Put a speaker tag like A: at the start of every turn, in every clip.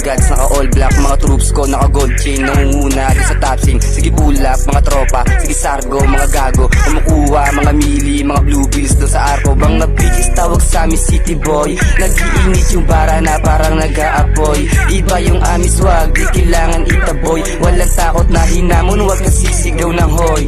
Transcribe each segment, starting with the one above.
A: gods, naka all black. Mga troops ko, naka gold chain. Nangunguna doon sa top scene. Sige pull up, mga tropa. Sige sargo, mga gago. Kumukuha, mga mili, mga blue bills doon sa arko. Mga bitches tawag sa amin city boy. Nag-iinit yung bara na parang nag-aapoy. Iba yung amis wag, di kailangan itaboy. Walang takot na hinamon, wag ka sisigaw ng hoy.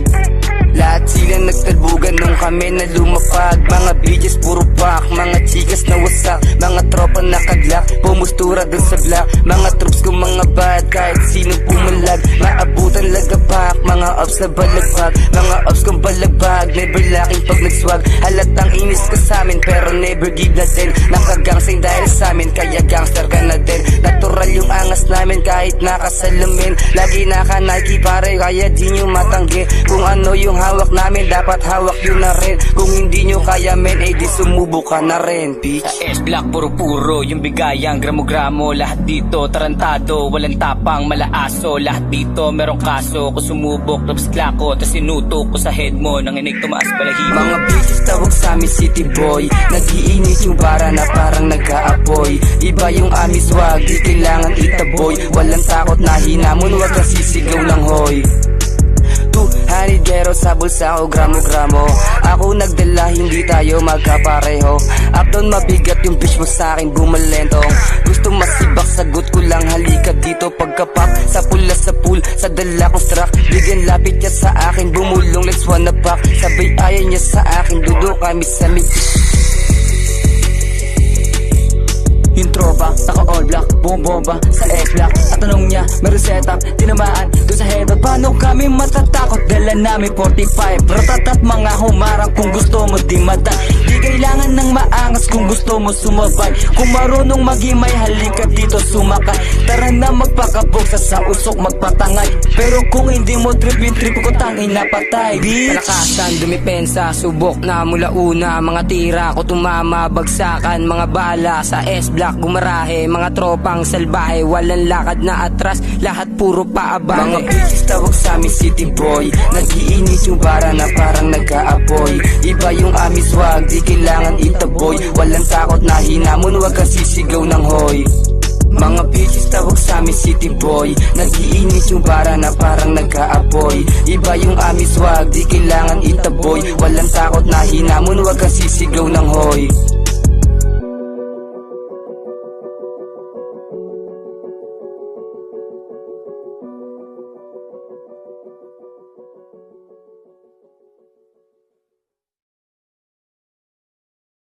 A: Lahat sila nagtalbugan nung kami na lumapag. Mga bitches puro pack, mga chikas na wasak. Mga tropa nakaglak, pumustura dun sa block. Mga troops ko mga bad, kahit sino pumalag. Maabutan lagapak, mga ops na balagbag. Mga ops kong balagbag, never lacking pag nagswag. Halatang inis ka samin, pero never give na din. Nakagangsing dahil samin, kaya gangster ka na din. Natural yung angas namin kahit nakasalamin. Lagi naka-Nike pare, kaya di nyo matanggi. Kung ano yung hawak namin, dapat hawak yun na rin. Kung hindi nyo kaya men, eh di sumubok ka na rin, bitch.
B: Sa S-Block puro-puro, yung bigayang gramo-gramo. Lahat dito tarantado, walang tapang, malaaso. Lahat dito merong kaso, kung sumubok tapos klako, tas sinutok ko sa head mo, nanginig tumaas balahibo.
A: Mga bitches tawag sa amin city boy. Nag-iinit yung bara na parang nag-aapoy. Iba yung amis wag, di kailangan itaboy. Walang takot na hinamon, wag ka sisigaw ng hoy. 200 gero sa bulsa ko, gramo-gramo. Ako nagdala, hindi tayo magkapareho. Up down mabigat yung bitch mo sa'kin, bumalentong. Gusto masibak, sagot ko lang, halika dito. Pagkapap, sa pula sa pool, sa dala kong struck. Bigyan lapit niya sa akin, bumulong, let's wanna pack. Sabay ayaw niya sa akin, dudo kami sa mid. Yung tropa, naka all black, bumomba sa X-Block. At tanong niya, meron setup, tinamaan doon sa head. Paano kami matatakot? Dala namin 45 ratatat mga humarang kung gusto mo di mata. Di kailangan ng maangas kung gusto mo sumabay. Kung marunong magimay, halika dito sumakay. Tara na magpakabog sa usok magpatangay. Pero kung hindi mo trip yung trip ko tangin na patay, bitch.
B: Palakasan, dumipensa, subok na mula una. Mga tira ko tumama, bagsakan, mga bala sa S-Block gumarahe. Mga tropang salbahe, walang lakad na atras, lahat puro paabane.
A: Mga bitches tawag sa amin city boy. Nag-iinit yung bara na parang nag-aapoy. Iba yung amis wag, di kailangan itaboy. Walang takot na hinamon, wag ka sisigaw ng hoy. Mga bitches tawag sa amin city boy. Nag-iinit yung bara na parang nag-aapoy. Iba yung amis wag, di kailangan itaboy. Walang takot na hinamon, wag ka sisigaw.